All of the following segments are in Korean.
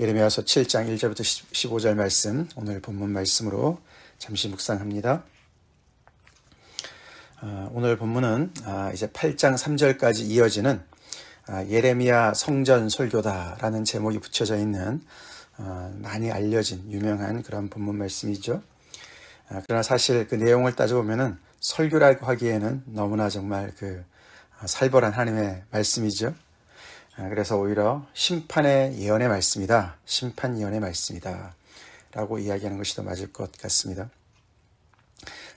예레미야서 7장 1절부터 15절 말씀, 오늘 본문 말씀으로 잠시 묵상합니다. 오늘 본문은 이제 8장 3절까지 이어지는 예레미야 성전 설교다라는 제목이 붙여져 있는 많이 알려진 유명한 그런 본문 말씀이죠. 그러나 사실 그 내용을 따져보면은 설교라고 하기에는 너무나 정말 살벌한 하나님의 말씀이죠. 그래서 오히려 심판의 예언의 말씀이다. 심판 예언의 말씀이다. 라고 이야기하는 것이 더 맞을 것 같습니다.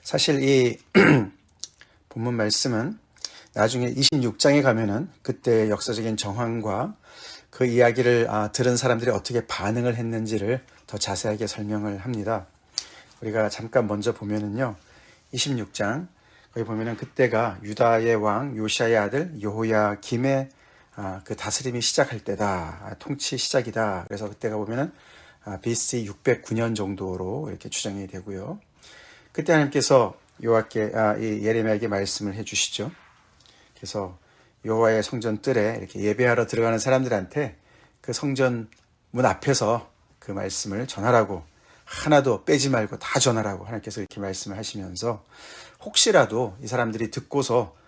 사실 이 본문 말씀은 나중에 26장에 가면은 그때 역사적인 정황과 그 이야기를 들은 사람들이 어떻게 반응을 했는지를 더 자세하게 설명을 합니다. 우리가 잠깐 먼저 보면은요, 26장, 거기 보면은 그때가 유다의 왕 요시야의 아들 여호야김의 그 다스림이 시작할 때다. 통치 시작이다. 그래서 그때가 보면은 BC 609년 정도로 이렇게 추정이 되고요. 그때 하나님께서 이 예레미야에게 말씀을 해주시죠. 그래서 여호와의 성전 뜰에 이렇게 예배하러 들어가는 사람들한테 그 성전 문 앞에서 그 말씀을 전하라고, 하나도 빼지 말고 다 전하라고 하나님께서 이렇게 말씀을 하시면서 혹시라도 이 사람들이 듣고서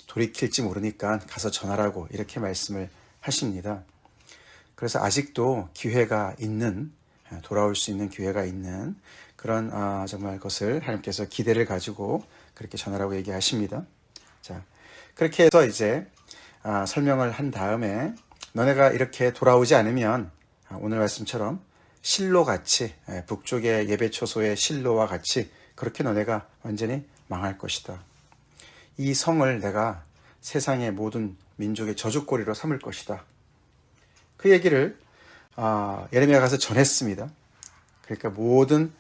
돌이킬지 모르니까 가서 전하라고 이렇게 말씀을 하십니다. 그래서 아직도 기회가 있는, 돌아올 수 있는 기회가 있는 그런 정말 것을 하나님께서 기대를 가지고 그렇게 전하라고 얘기하십니다. 자, 그렇게 해서 이제 설명을 한 다음에 너네가 이렇게 돌아오지 않으면 오늘 말씀처럼 실로같이, 북쪽의 예배초소의 실로와 같이 그렇게 너네가 완전히 망할 것이다. 이 성을 내가 세상의 모든 민족의 저주거리로 삼을 것이다. 그 얘기를 예레미야가 가서 전했습니다. 그러니까 모든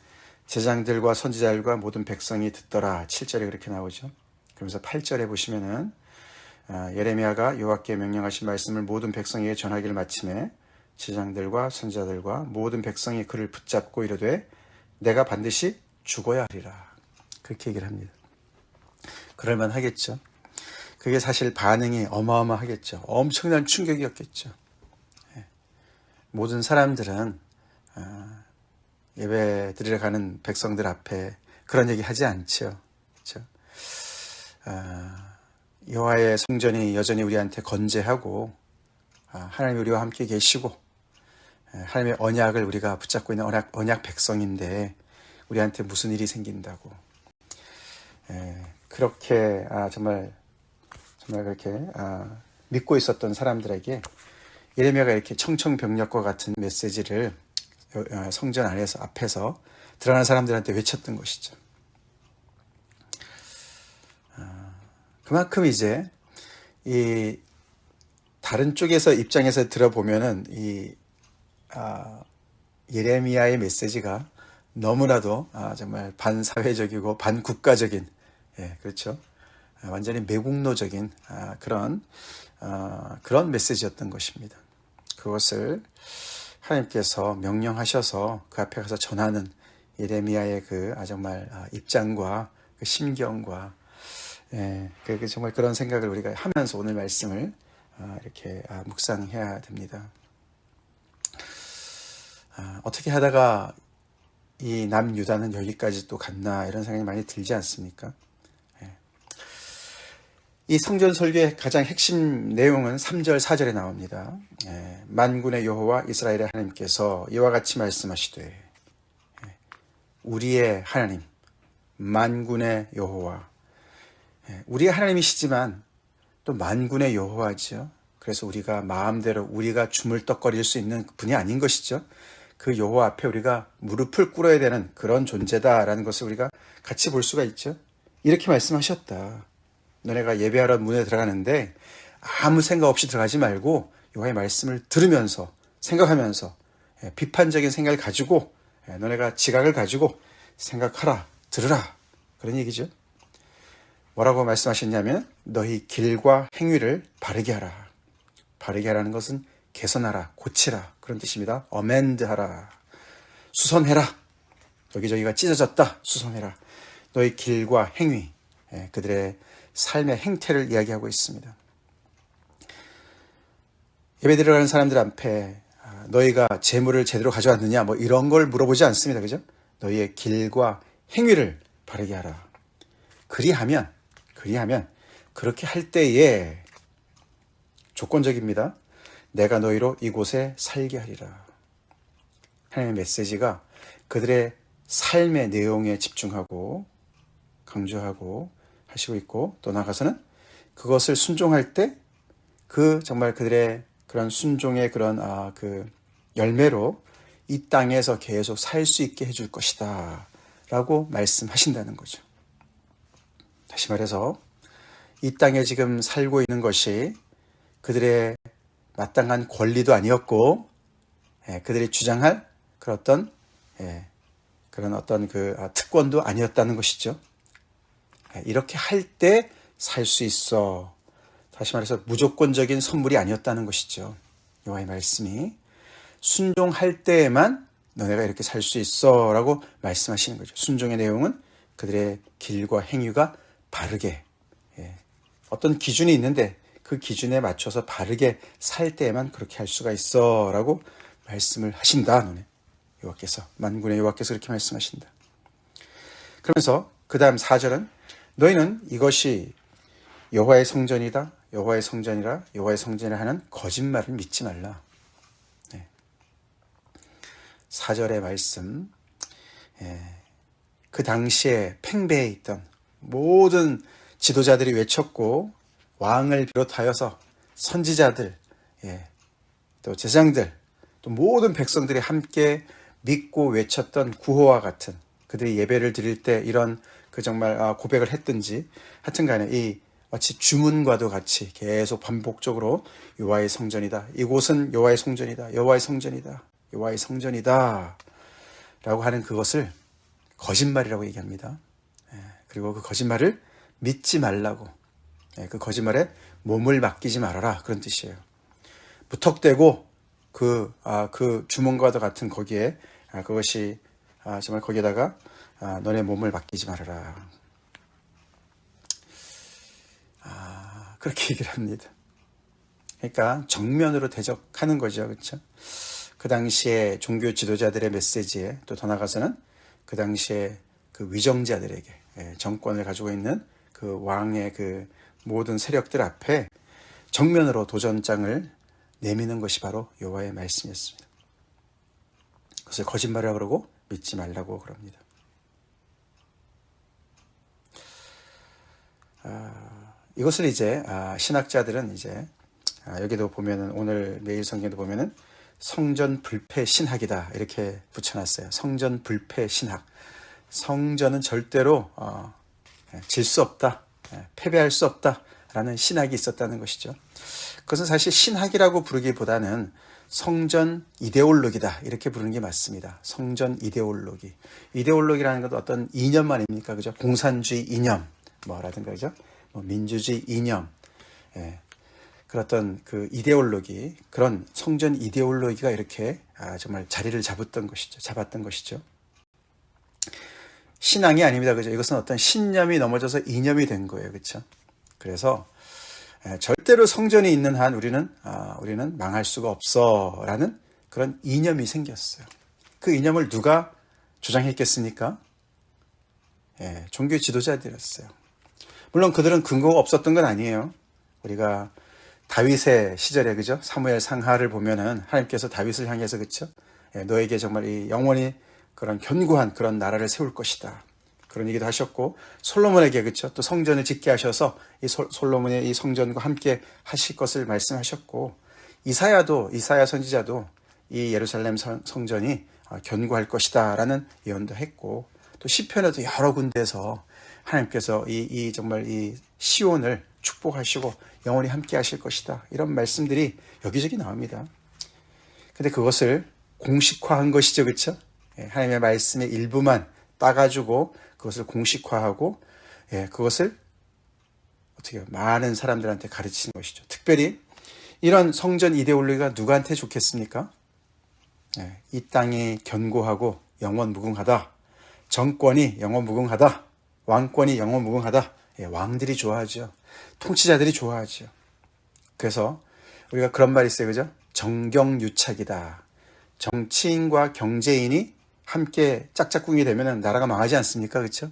제장들과 선지자들과 모든 백성이 듣더라. 7절에 그렇게 나오죠. 그러면서 8절에 보시면은 예레미야가 여호와께 명령하신 말씀을 모든 백성에게 전하기를 마침에 제장들과 선지자들과 모든 백성이 그를 붙잡고 이르되 내가 반드시 죽어야 하리라. 그렇게 얘기를 합니다. 그럴만 하겠죠. 그게 사실 반응이 어마어마하겠죠. 엄청난 충격이었겠죠. 모든 사람들은 예배 드리러 가는 백성들 앞에 그런 얘기 하지 않죠. 그렇죠? 여호와의 성전이 여전히 우리한테 건재하고 하나님 우리와 함께 계시고 하나님의 언약을 우리가 붙잡고 있는 언약 백성인데 우리한테 무슨 일이 생긴다고. 그렇게 정말 그렇게 믿고 있었던 사람들에게 예레미야가 이렇게 청청병력과 같은 메시지를 성전 앞에서 드러나는 사람들한테 외쳤던 것이죠. 그만큼 이제 이 다른 쪽에서 입장에서 들어보면은 이 예레미야의 메시지가 너무나도 정말 반사회적이고 반국가적인, 그렇죠. 완전히 매국노적인 그런 메시지였던 것입니다. 그것을 하나님께서 명령하셔서 그 앞에 가서 전하는 예레미야의 정말 입장과 그 심경과 정말 그런 생각을 우리가 하면서 오늘 말씀을 이렇게 묵상해야 됩니다. 어떻게 하다가 이 남유다는 여기까지 또 갔나 이런 생각이 많이 들지 않습니까? 이 성전 설교의 가장 핵심 내용은 3절 4절에 나옵니다. 만군의 여호와 이스라엘의 하나님께서 이와 같이 말씀하시되, 우리의 하나님, 만군의 여호와, 우리의 하나님이시지만 또 만군의 여호와죠. 그래서 우리가 마음대로 우리가 주물떡거릴 수 있는 분이 아닌 것이죠. 그 여호와 앞에 우리가 무릎을 꿇어야 되는 그런 존재다라는 것을 우리가 같이 볼 수가 있죠. 이렇게 말씀하셨다. 너네가 예배하러 문에 들어가는데 아무 생각 없이 들어가지 말고 여호와의 말씀을 들으면서 생각하면서 비판적인 생각을 가지고 너네가 지각을 가지고 생각하라, 들으라, 그런 얘기죠. 뭐라고 말씀하셨냐면 너희 길과 행위를 바르게 하라. 바르게 하라는 것은 개선하라, 고치라, 그런 뜻입니다. 어멘드하라, 수선해라. 여기저기가 찢어졌다, 수선해라. 너희 길과 행위, 그들의 삶의 행태를 이야기하고 있습니다. 예배 들어가는 사람들 앞에 너희가 재물을 제대로 가져왔느냐 뭐 이런 걸 물어보지 않습니다. 그죠? 너희의 길과 행위를 바르게 하라. 그리하면 그렇게 할 때에 조건적입니다. 내가 너희로 이곳에 살게 하리라. 하나님의 메시지가 그들의 삶의 내용에 집중하고 강조하고 하시고 있고, 또 나아가서는 그것을 순종할 때 그 정말 그들의 그런 순종의 그런 그 열매로 이 땅에서 계속 살 수 있게 해줄 것이다 라고 말씀하신다는 거죠. 다시 말해서 이 땅에 지금 살고 있는 것이 그들의 마땅한 권리도 아니었고, 그들이 주장할 그런 어떤 특권도 아니었다는 것이죠. 이렇게 할 때 살 수 있어. 다시 말해서 무조건적인 선물이 아니었다는 것이죠. 여호와의 말씀이 순종할 때에만 너네가 이렇게 살 수 있어 라고 말씀하시는 거죠. 순종의 내용은 그들의 길과 행위가 바르게, 어떤 기준이 있는데 그 기준에 맞춰서 바르게 살 때에만 그렇게 할 수가 있어 라고 말씀을 하신다. 너네 여호와께서, 만군의 여호와께서 그렇게 말씀하신다. 그러면서 그 다음 4절은 너희는 이것이 여호와의 성전이다, 여호와의 성전이라, 여호와의 성전이라 하는 거짓말을 믿지 말라. 4절의 말씀, 그 당시에 팽배해 있던 모든 지도자들이 외쳤고, 왕을 비롯하여서 선지자들, 또 제사장들, 또 모든 백성들이 함께 믿고 외쳤던 구호와 같은, 그들이 예배를 드릴 때 이런 정말 고백을 했든지 하여튼 간에 이 마치 주문과도 같이 계속 반복적으로 여호와의 성전이다, 이곳은 여호와의 성전이다, 여호와의 성전이다, 여호와의 성전이다 라고 하는 그것을 거짓말이라고 얘기합니다. 그리고 그 거짓말을 믿지 말라고, 그 거짓말에 몸을 맡기지 말아라, 그런 뜻이에요. 무턱대고 그 주문과도 같은 거기에 그것이 정말 거기에다가 너네 몸을 맡기지 말아라, 그렇게 얘기를 합니다. 그러니까 정면으로 대적하는 거죠. 그렇죠? 그 당시에 종교 지도자들의 메시지에, 또 더 나아가서는 그 당시에 그 위정자들에게, 정권을 가지고 있는 그 왕의 그 모든 세력들 앞에 정면으로 도전장을 내미는 것이 바로 여호와의 말씀이었습니다. 그것을 거짓말이라고 그러고 믿지 말라고 그럽니다. 이것을 이제 신학자들은 이제 여기도 보면은, 오늘 매일 성경도 보면은 성전 불패 신학이다 이렇게 붙여놨어요. 성전 불패 신학. 성전은 절대로 질 수 없다, 패배할 수 없다라는 신학이 있었다는 것이죠. 그것은 사실 신학이라고 부르기보다는 성전 이데올로기다 이렇게 부르는 게 맞습니다. 성전 이데올로기. 이데올로기라는 것도 어떤 이념 아닙니까? 그죠? 공산주의 이념 뭐라든가, 그죠? 민주주의 이념, 그런 그 이데올로기, 그런 성전 이데올로기가 이렇게 정말 자리를 잡았던 것이죠. 신앙이 아닙니다. 그죠? 이것은 어떤 신념이 넘어져서 이념이 된 거예요. 그렇죠? 그래서 절대로 성전이 있는 한 우리는 망할 수가 없어라는 그런 이념이 생겼어요. 그 이념을 누가 주장했겠습니까? 종교 지도자들이었어요. 물론 그들은 근거가 없었던 건 아니에요. 우리가 다윗의 시절에, 그죠? 사무엘 상하를 보면은 하나님께서 다윗을 향해서, 그렇죠? 너에게 정말 이 영원히 그런 견고한 그런 나라를 세울 것이다, 그런 얘기도 하셨고, 솔로몬에게, 그렇죠? 또 성전을 짓게 하셔서 이 솔로몬의 이 성전과 함께 하실 것을 말씀하셨고, 이사야 선지자도 이 예루살렘 성전이 견고할 것이다라는 예언도 했고, 또 시편에도 여러 군데에서 하나님께서 정말 이 시온을 축복하시고 영원히 함께 하실 것이다, 이런 말씀들이 여기저기 나옵니다. 근데 그것을 공식화한 것이죠. 그렇죠? 하나님의 말씀의 일부만 따가지고 그것을 공식화하고, 그것을 어떻게 많은 사람들한테 가르치는 것이죠. 특별히 이런 성전 이데올로기가 누구한테 좋겠습니까? 이 땅이 견고하고 영원무궁하다, 정권이 영원무궁하다, 왕권이 영원무궁하다, 왕들이 좋아하죠. 통치자들이 좋아하죠. 그래서 우리가 그런 말이 있어요. 그죠? 정경유착이다. 정치인과 경제인이 함께 짝짝꿍이 되면 나라가 망하지 않습니까? 그렇죠?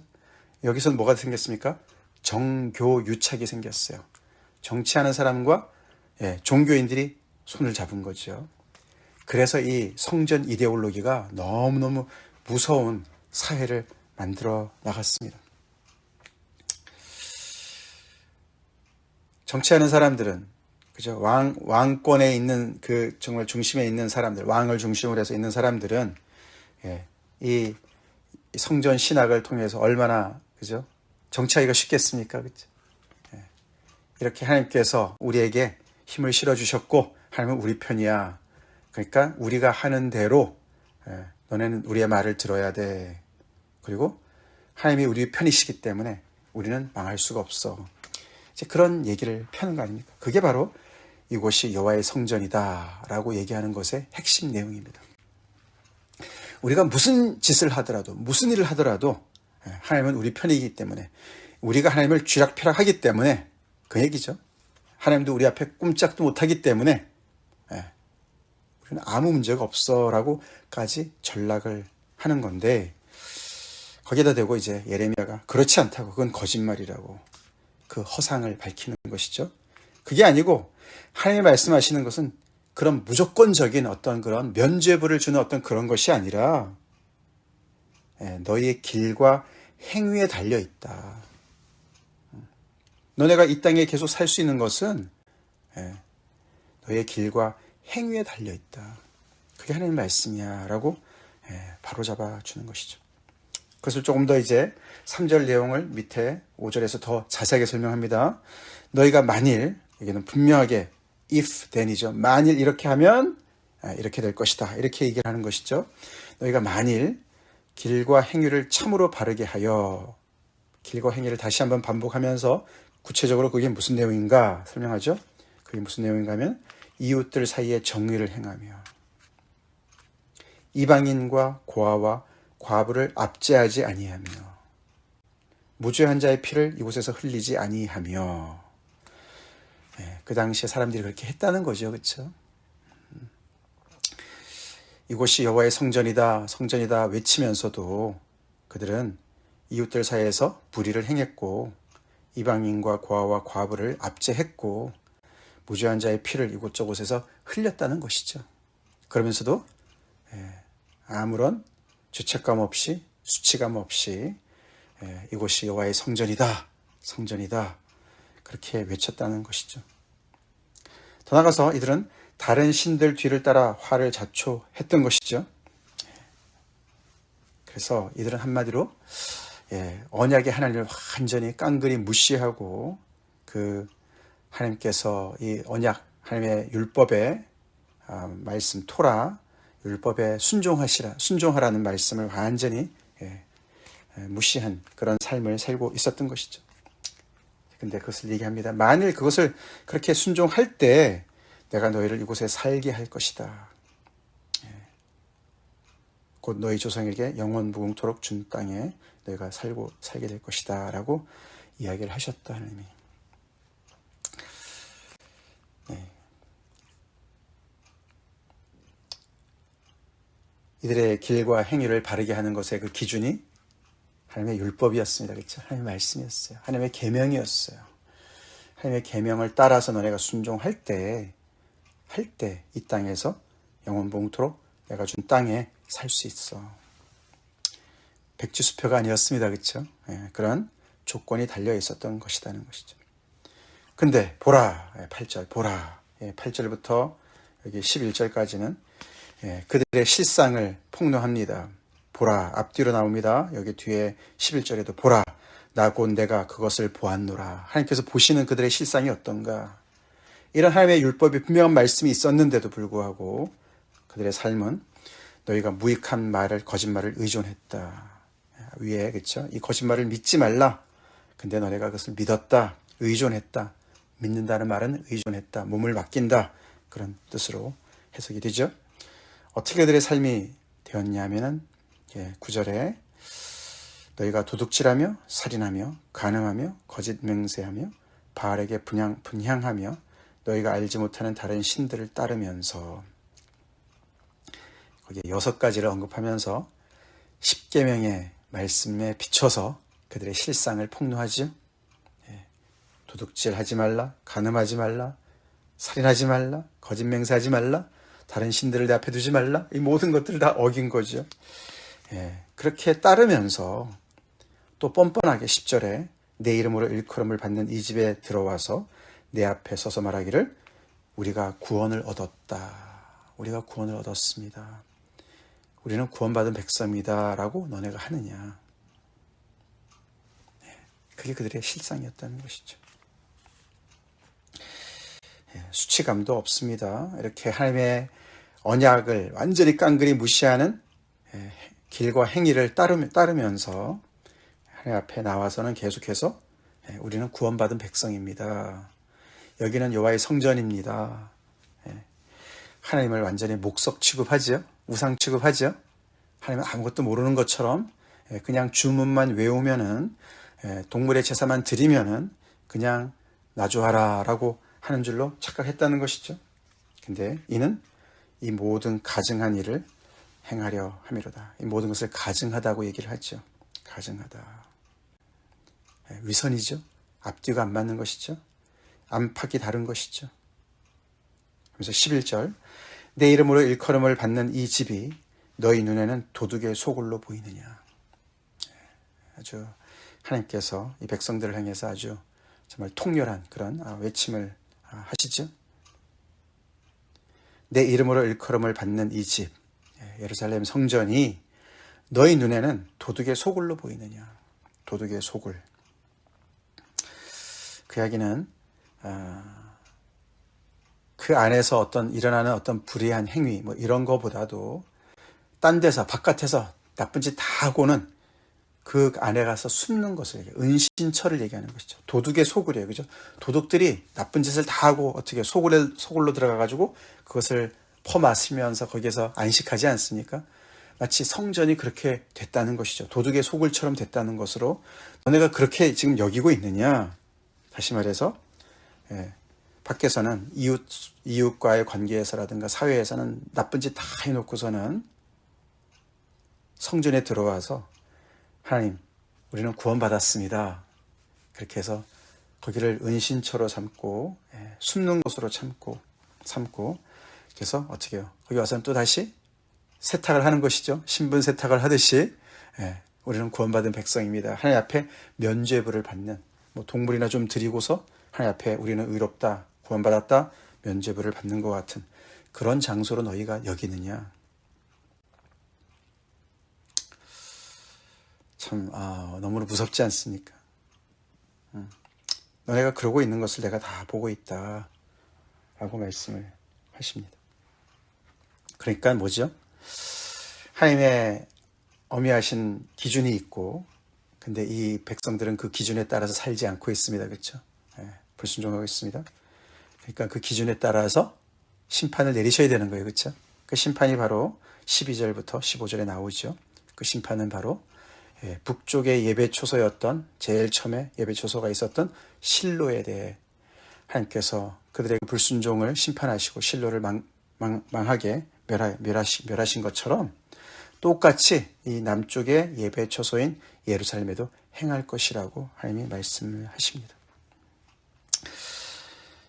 여기서는 뭐가 생겼습니까? 정교유착이 생겼어요. 정치하는 사람과 종교인들이 손을 잡은 거죠. 그래서 이 성전 이데올로기가 너무너무 무서운 사회를 만들어 나갔습니다. 정치하는 사람들은 그죠? 왕권에 있는 그 정말 중심에 있는 사람들, 왕을 중심으로 해서 있는 사람들은 이 성전 신학을 통해서 얼마나 그죠? 정치하기가 쉽겠습니까? 그죠? 이렇게 하나님께서 우리에게 힘을 실어 주셨고 하나님은 우리 편이야. 그러니까 우리가 하는 대로 너네는 우리의 말을 들어야 돼. 그리고 하나님이 우리 편이시기 때문에 우리는 망할 수가 없어. 이제 그런 얘기를 펴는 거 아닙니까? 그게 바로 이곳이 여호와의 성전이다 라고 얘기하는 것의 핵심 내용입니다. 우리가 무슨 짓을 하더라도 무슨 일을 하더라도 하나님은 우리 편이기 때문에 우리가 하나님을 쥐락펴락하기 때문에 그 얘기죠. 하나님도 우리 앞에 꼼짝도 못하기 때문에 우리는 아무 문제가 없어 라고까지 전락을 하는 건데 거기에다 대고 이제 예레미야가 그렇지 않다고 그건 거짓말이라고 그 허상을 밝히는 것이죠. 그게 아니고 하나님이 말씀하시는 것은 그런 무조건적인 어떤 그런 면죄부를 주는 어떤 그런 것이 아니라 너희의 길과 행위에 달려 있다. 너네가 이 땅에 계속 살 수 있는 것은 너희의 길과 행위에 달려 있다. 그게 하나님의 말씀이야 라고 바로잡아 주는 것이죠. 그것을 조금 더 이제 3절 내용을 밑에 5절에서 더 자세하게 설명합니다. 너희가 만일, 여기는 분명하게 if then이죠. 만일 이렇게 하면 이렇게 될 것이다. 이렇게 얘기를 하는 것이죠. 너희가 만일 길과 행위를 참으로 바르게 하여, 길과 행위를 다시 한번 반복하면서 구체적으로 그게 무슨 내용인가 설명하죠. 그게 무슨 내용인가 하면 이웃들 사이에 정의를 행하며 이방인과 고아와 과부를 압제하지 아니하며 무죄한 자의 피를 이곳에서 흘리지 아니하며. 그 당시에 사람들이 그렇게 했다는 거죠. 그렇죠? 이곳이 여호와의 성전이다, 성전이다 외치면서도 그들은 이웃들 사이에서 불의를 행했고 이방인과 고아와 과부를 압제했고 무죄한 자의 피를 이곳저곳에서 흘렸다는 것이죠. 그러면서도 아무런 죄책감 없이 수치감 없이 이곳이 여호와의 성전이다, 성전이다 그렇게 외쳤다는 것이죠. 더 나아가서 이들은 다른 신들 뒤를 따라 화를 자초했던 것이죠. 그래서 이들은 한마디로 언약의 하나님을 완전히 깡그리 무시하고 그 하나님께서 이 언약, 하나님의 율법의 말씀 토라, 율법에 순종하라는 말씀을 완전히 무시한 그런 삶을 살고 있었던 것이죠. 근데 그것을 얘기합니다. 만일 그것을 그렇게 순종할 때 내가 너희를 이곳에 살게 할 것이다. 곧 너희 조상에게 영원 무궁토록 준 땅에 너희가 살게 될 것이다 라고 이야기를 하셨다 하나님이. 이들의 길과 행위를 바르게 하는 것의 그 기준이 하나님의 율법이었습니다. 그렇죠? 하나님의 말씀이었어요. 하나님의 계명이었어요. 하나님의 계명을 따라서 너네가 순종할 때 이 땅에서 영원봉토록 내가 준 땅에 살 수 있어. 백지수표가 아니었습니다. 그렇죠? 그런 조건이 달려 있었던 것이라는 것이죠. 근데 보라, 8절 보라. 8절부터 여기 11절까지는 그들의 실상을 폭로합니다. 보라, 앞뒤로 나옵니다. 여기 뒤에 11절에도 보라, 나 곧 내가 그것을 보았노라. 하나님께서 보시는 그들의 실상이 어떤가. 이런 하나님의 율법이 분명한 말씀이 있었는데도 불구하고 그들의 삶은 너희가 무익한 말을, 거짓말을 의존했다. 위에, 그렇죠? 이 거짓말을 믿지 말라. 근데 너네가 그것을 믿었다, 의존했다. 믿는다는 말은 의존했다, 몸을 맡긴다. 그런 뜻으로 해석이 되죠. 어떻게 그들의 삶이 되었냐면은 9절에 너희가 도둑질하며 살인하며 간음하며 거짓 맹세하며 바알에게 분향하며 너희가 알지 못하는 다른 신들을 따르면서. 거기에 6가지를 언급하면서 10계명의 말씀에 비춰서 그들의 실상을 폭로하죠. 도둑질하지 말라, 간음하지 말라, 살인하지 말라, 거짓 맹세하지 말라, 다른 신들을 내 앞에 두지 말라, 이 모든 것들을 다 어긴 거죠. 그렇게 따르면서 또 뻔뻔하게 10절에 내 이름으로 일컬음을 받는 이 집에 들어와서 내 앞에 서서 말하기를 우리가 구원을 얻었다. 우리가 구원을 얻었습니다. 우리는 구원받은 백성이다 라고 너네가 하느냐. 그게 그들의 실상이었다는 것이죠. 수치감도 없습니다. 이렇게 하나님의 언약을 완전히 깡그리 무시하는 길과 행위를 따르면서 하나님 앞에 나와서는 계속해서 우리는 구원받은 백성입니다. 여기는 여호와의 성전입니다. 하나님을 완전히 목석 취급하죠. 우상 취급하죠. 하나님은 아무것도 모르는 것처럼 그냥 주문만 외우면은 동물의 제사만 드리면은 그냥 놔주하라 라고 하는 줄로 착각했다는 것이죠. 근데 이는 이 모든 가증한 일을 행하려 함이로다. 이 모든 것을 가증하다고 얘기를 하죠. 가증하다. 위선이죠. 앞뒤가 안 맞는 것이죠. 안팎이 다른 것이죠. 그래서 11절 내 이름으로 일컬음을 받는 이 집이 너희 눈에는 도둑의 소굴로 보이느냐. 아주 하나님께서 이 백성들을 향해서 아주 정말 통렬한 그런 외침을 하시죠. 내 이름으로 일컬음을 받는 이 집, 예루살렘 성전이 너희 눈에는 도둑의 소굴로 보이느냐. 도둑의 소굴. 그 이야기는 그 안에서 일어나는 어떤 불의한 행위 뭐 이런 거보다도 딴 데서 바깥에서 나쁜 짓 다 하고는 그 안에 가서 숨는 것을 얘기해요. 은신처를 얘기하는 것이죠. 도둑의 소굴이에요. 그죠? 도둑들이 나쁜 짓을 다 하고 어떻게 소굴로 들어가가지고 그것을 퍼마시면서 거기에서 안식하지 않습니까? 마치 성전이 그렇게 됐다는 것이죠. 도둑의 소굴처럼 됐다는 것으로 너네가 그렇게 지금 여기고 있느냐? 다시 말해서 밖에서는 이웃과의 관계에서라든가 사회에서는 나쁜 짓 다 해놓고서는 성전에 들어와서 하나님, 우리는 구원받았습니다. 그렇게 해서 거기를 은신처로 삼고 숨는 곳으로 삼고 그래서 어떻게 해요? 거기 와서는 또 다시 세탁을 하는 것이죠. 신분 세탁을 하듯이 우리는 구원받은 백성입니다. 하나님 앞에 면죄부를 받는 뭐 동물이나 좀 드리고서 하나님 앞에 우리는 의롭다, 구원받았다, 면죄부를 받는 것 같은 그런 장소로 너희가 여기느냐. 참 너무나 무섭지 않습니까? 너네가 그러고 있는 것을 내가 다 보고 있다 라고 말씀을 하십니다. 그러니까 뭐죠? 하나님의 엄미하신 기준이 있고 근데 이 백성들은 그 기준에 따라서 살지 않고 있습니다. 그렇죠? 불순종하고 있습니다. 그러니까 그 기준에 따라서 심판을 내리셔야 되는 거예요. 그렇죠? 그 심판이 바로 12절부터 15절에 나오죠. 그 심판은 바로 북쪽의 예배 초소였던 제일 처음에 예배 초소가 있었던 실로에 대해 하나님께서 그들의 불순종을 심판하시고 실로를 망하게 멸하신 것처럼 똑같이 이 남쪽의 예배 초소인 예루살렘에도 행할 것이라고 하나님이 말씀을 하십니다.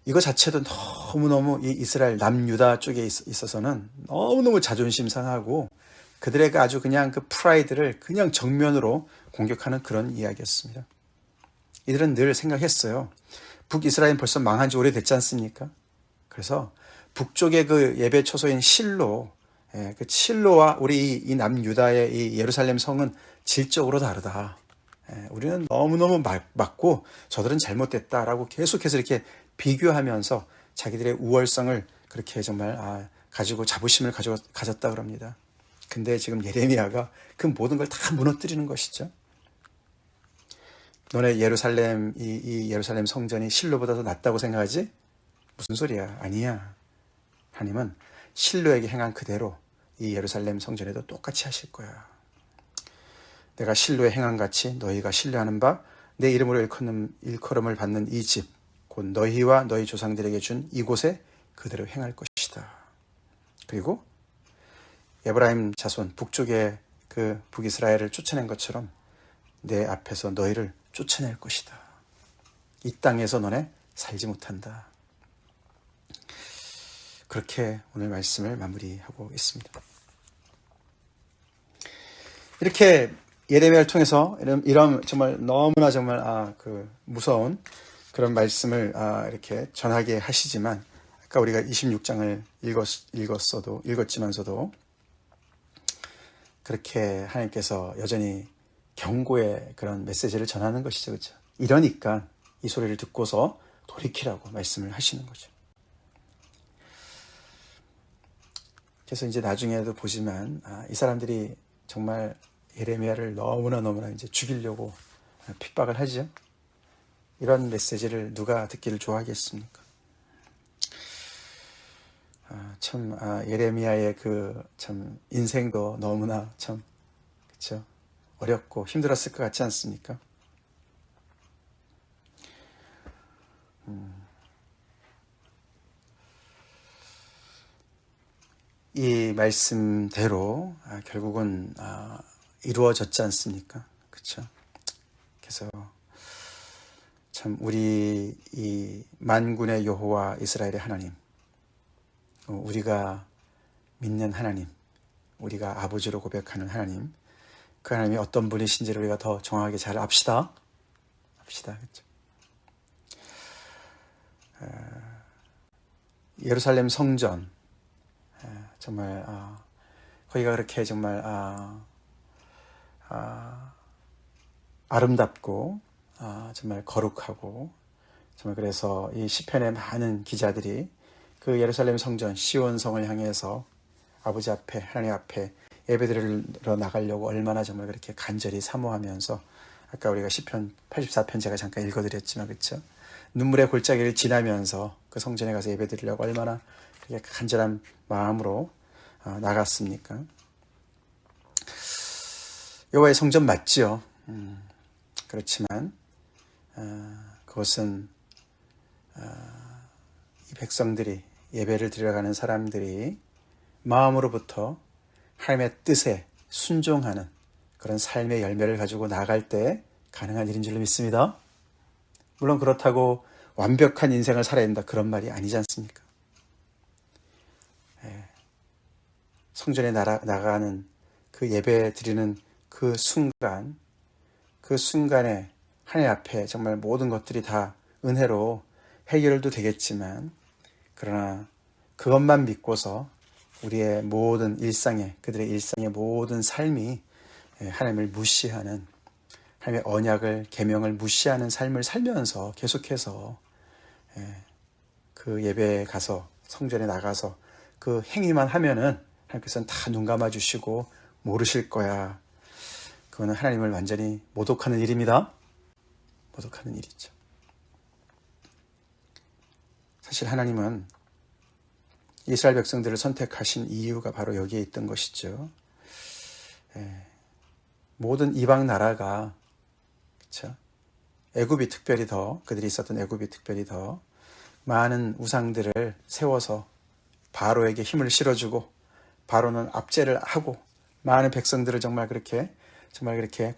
이거 자체도 너무너무 이 이스라엘 남유다 쪽에 있어서는 너무너무 자존심 상하고 그들의 아주 그냥 그 프라이드를 그냥 정면으로 공격하는 그런 이야기였습니다. 이들은 늘 생각했어요. 북이스라엘은 벌써 망한 지 오래됐지 않습니까? 그래서 북쪽의 그 예배 초소인 실로, 그 실로와 우리 이 남유다의 이 예루살렘 성은 질적으로 다르다. 우리는 너무너무 맞고 저들은 잘못됐다라고 계속해서 이렇게 비교하면서 자기들의 우월성을 그렇게 정말 가지고 자부심을 가졌다 그럽니다. 근데 지금 예레미야가 그 모든 걸 다 무너뜨리는 것이죠. 너네 예루살렘, 이 예루살렘 성전이 실로보다 더 낫다고 생각하지? 무슨 소리야? 아니야. 하나님은 실로에게 행한 그대로 이 예루살렘 성전에도 똑같이 하실 거야. 내가 실로에 행한 같이 너희가 신뢰하는 바 내 이름으로 일컬음을 받는 이 집, 곧 너희와 너희 조상들에게 준 이곳에 그대로 행할 것이다. 그리고 에브라임 자손 북쪽에 그 북이스라엘을 쫓아낸 것처럼 내 앞에서 너희를 쫓아낼 것이다. 이 땅에서 너네 살지 못한다. 그렇게 오늘 말씀을 마무리하고 있습니다. 이렇게 예레미야를 통해서 이런 정말 너무나 정말 무서운 그런 말씀을 이렇게 전하게 하시지만, 아까 우리가 26장을 읽었지만서도 그렇게 하나님께서 여전히 경고의 그런 메시지를 전하는 것이죠. 그렇죠? 이러니까 이 소리를 듣고서 돌이키라고 말씀을 하시는 거죠. 그래서 이제 나중에도 보지만 이 사람들이 정말 예레미야를 너무나 이제 죽이려고 핍박을 하죠. 이런 메시지를 누가 듣기를 좋아하겠습니까? 예레미야의 그 참 인생도 너무나 참 그렇죠? 어렵고 힘들었을 것 같지 않습니까? 이 말씀대로 결국은 이루어졌지 않습니까? 그렇죠? 그래서 참 우리 이 만군의 여호와 이스라엘의 하나님, 우리가 믿는 하나님, 우리가 아버지로 고백하는 하나님, 그 하나님이 어떤 분이신지를 우리가 더 정확하게 잘 압시다. 그렇죠? 예루살렘 성전, 정말 거기가 그렇게 정말 아름답고 정말 거룩하고, 정말 그래서 이 시편의 많은 기자들이 그 예루살렘 성전 시온성을 향해서 아버지 앞에, 하나님 앞에 예배드리러 나가려고 얼마나 정말 그렇게 간절히 사모하면서, 아까 우리가 시편 84편 제가 잠깐 읽어드렸지만 그렇죠? 눈물의 골짜기를 지나면서 그 성전에 가서 예배드리려고 얼마나 그렇게 간절한 마음으로 나갔습니까? 여호와의 성전 맞지요. 그렇지만 그것은 이 백성들이, 예배를 드리러 가는 사람들이 마음으로부터 하나님의 뜻에 순종하는 그런 삶의 열매를 가지고 나갈 때 가능한 일인 줄로 믿습니다. 물론 그렇다고 완벽한 인생을 살아야 된다, 그런 말이 아니지 않습니까? 성전에 나가는 그 예배 드리는 그 순간에 하나님 앞에 정말 모든 것들이 다 은혜로 해결도 되겠지만, 그러나 그것만 믿고서 우리의 모든 그들의 일상의 모든 삶이 하나님을 무시하는, 하나님의 언약을, 계명을 무시하는 삶을 살면서 계속해서 그 예배에 가서, 성전에 나가서 그 행위만 하면은 하나님께서는 다 눈 감아주시고 모르실 거야. 그거는 하나님을 완전히 모독하는 일입니다. 모독하는 일이죠. 사실 하나님은 이스라엘 백성들을 선택하신 이유가 바로 여기에 있던 것이죠. 모든 이방 나라가, 그렇죠? 애굽이 특별히 더, 그들이 있었던 애굽이 특별히 더 많은 우상들을 세워서 바로에게 힘을 실어주고, 바로는 압제를 하고, 많은 백성들을 정말 그렇게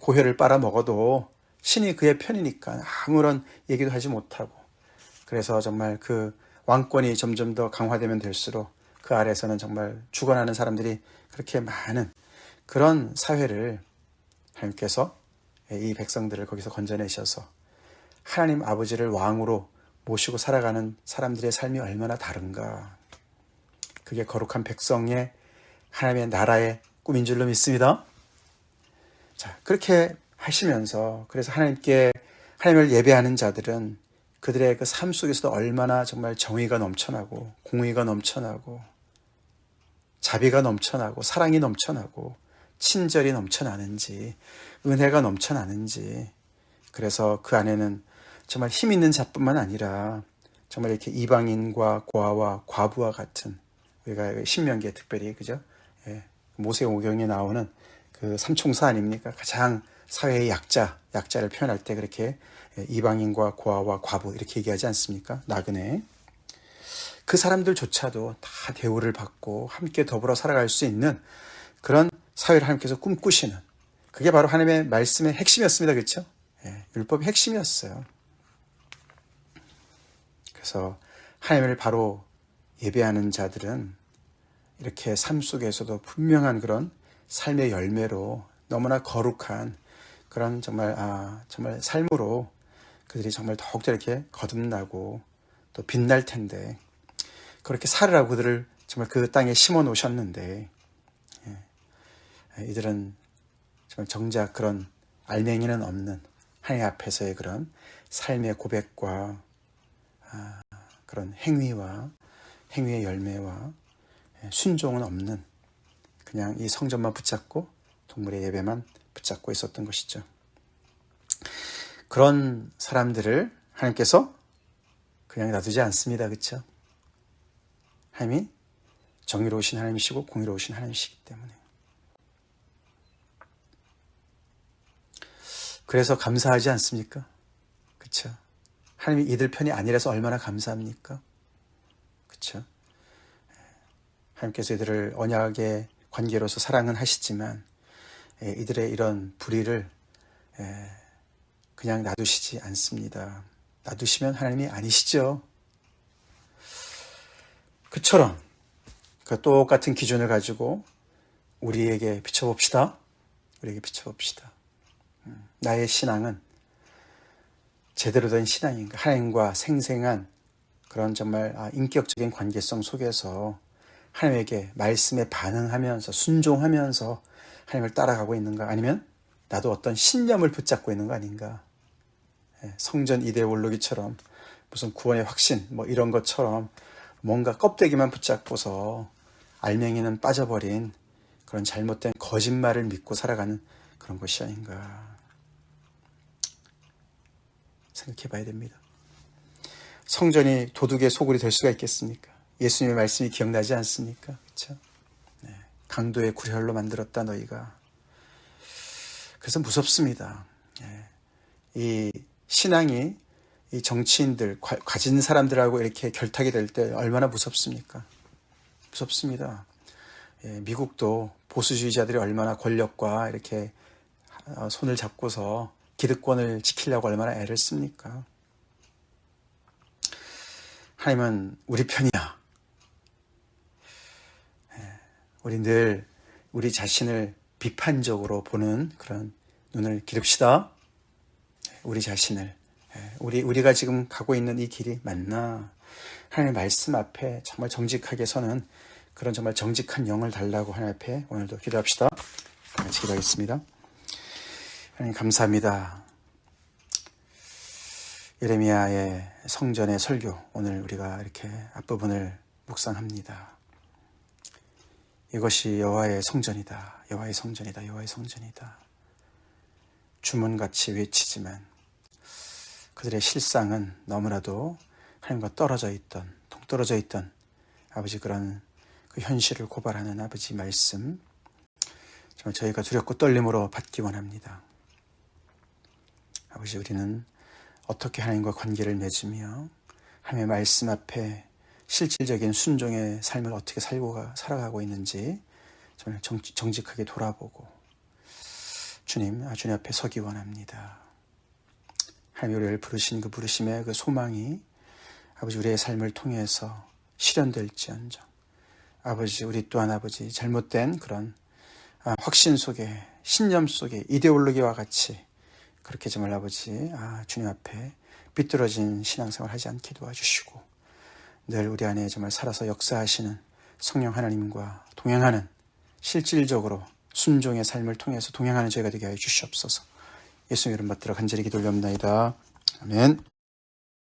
고혈을 빨아먹어도 신이 그의 편이니까 아무런 얘기도 하지 못하고, 그래서 정말 그 왕권이 점점 더 강화되면 될수록 그 아래에서는 정말 죽어나는 사람들이 그렇게 많은 그런 사회를 하나님께서 이 백성들을 거기서 건져내셔서 하나님 아버지를 왕으로 모시고 살아가는 사람들의 삶이 얼마나 다른가. 그게 거룩한 백성의 하나님의 나라의 꿈인 줄로 믿습니다. 자, 그렇게 하시면서, 그래서 하나님을 예배하는 자들은 그들의 그 삶 속에서도 얼마나 정말 정의가 넘쳐나고, 공의가 넘쳐나고, 자비가 넘쳐나고, 사랑이 넘쳐나고, 친절이 넘쳐나는지, 은혜가 넘쳐나는지. 그래서 그 안에는 정말 힘 있는 자뿐만 아니라 정말 이렇게 이방인과 고아와 과부와 같은, 우리가 신명기에 특별히, 그죠? 모세오경에 나오는 그 삼총사 아닙니까? 가장 사회의 약자를 표현할 때 그렇게 이방인과 고아와 과부 이렇게 얘기하지 않습니까? 나그네. 그 사람들조차도 다 대우를 받고 함께 더불어 살아갈 수 있는 그런 사회를 하나님께서 꿈꾸시는, 그게 바로 하나님의 말씀의 핵심이었습니다. 그렇죠? 예, 율법의 핵심이었어요. 그래서 하나님을 바로 예배하는 자들은 이렇게 삶 속에서도 분명한 그런 삶의 열매로 너무나 거룩한 그런 정말 삶으로 그들이 정말 더욱더 이렇게 거듭나고 또 빛날 텐데, 그렇게 살으라고 그들을 정말 그 땅에 심어 놓으셨는데, 이들은 정말 정작 그런 알맹이는 없는 하나님 앞에서의 그런 삶의 고백과 그런 행위의 열매와 순종은 없는, 그냥 이 성전만 붙잡고 동물의 예배만 붙잡고 있었던 것이죠. 그런 사람들을 하나님께서 그냥 놔두지 않습니다. 그렇죠? 하나님이 정의로우신 하나님이시고 공의로우신 하나님이시기 때문에. 그래서 감사하지 않습니까? 그렇죠? 하나님이 이들 편이 아니라서 얼마나 감사합니까? 그렇죠? 하나님께서 이들을 언약의 관계로서 사랑은 하시지만 이들의 이런 불의를 그냥 놔두시지 않습니다. 놔두시면 하나님이 아니시죠. 그처럼 그 똑같은 기준을 가지고 우리에게 비춰봅시다. 우리에게 비춰봅시다. 나의 신앙은 제대로 된 신앙인가? 하나님과 생생한 그런 정말 인격적인 관계성 속에서 하나님에게 말씀에 반응하면서 순종하면서 하나님을 따라가고 있는가? 아니면 나도 어떤 신념을 붙잡고 있는 거 아닌가? 성전 이데올로기처럼 무슨 구원의 확신 뭐 이런 것처럼 뭔가 껍데기만 붙잡고서 알맹이는 빠져버린 그런 잘못된 거짓말을 믿고 살아가는 그런 것이 아닌가 생각해 봐야 됩니다. 성전이 도둑의 소굴이 될 수가 있겠습니까? 예수님의 말씀이 기억나지 않습니까? 그렇죠? 강도의 구혈로 만들었다 너희가. 그래서 무섭습니다. 이 신앙이 이 정치인들, 가진 사람들하고 이렇게 결탁이 될 때 얼마나 무섭습니까? 무섭습니다. 미국도 보수주의자들이 얼마나 권력과 이렇게 손을 잡고서 기득권을 지키려고 얼마나 애를 씁니까? 하나님은 우리 편이야. 우리 늘 우리 자신을 비판적으로 보는 그런 눈을 기릅시다. 우리 자신을, 우리가 지금 가고 있는 이 길이 맞나? 하나님의 말씀 앞에 정말 정직하게 서는 그런 정말 정직한 영을 달라고 하나님 앞에 오늘도 기도합시다. 같이 기도하겠습니다. 하나님 감사합니다. 예레미야의 성전의 설교, 오늘 우리가 이렇게 앞부분을 묵상합니다. 이것이 여호와의 성전이다. 여호와의 성전이다. 여호와의 성전이다. 주문같이 외치지만 그들의 실상은 너무나도 하나님과 동떨어져 있던 아버지 그런 그 현실을 고발하는 아버지 말씀, 정말 저희가 두렵고 떨림으로 받기 원합니다. 아버지, 우리는 어떻게 하나님과 관계를 맺으며 하나님의 말씀 앞에 실질적인 순종의 삶을 어떻게 살아가고 있는지 정말 정직하게 돌아보고 주님 앞에 서기 원합니다. 하나님, 우리를 부르신 그 부르심의 그 소망이 아버지 우리의 삶을 통해서 실현될지언정, 아버지 우리 또한 아버지 잘못된 그런 확신 속에, 신념 속에, 이데올로기와 같이 그렇게 정말 아버지 주님 앞에 비뚤어진 신앙생활 하지 않게 도와주시고, 늘 우리 안에 정말 살아서 역사하시는 성령 하나님과 동행하는, 실질적으로 순종의 삶을 통해서 동행하는 저희가 되게 하여 주시옵소서. 예수님 이름 받들어 간절히 기도 올려옵나이다. 아멘.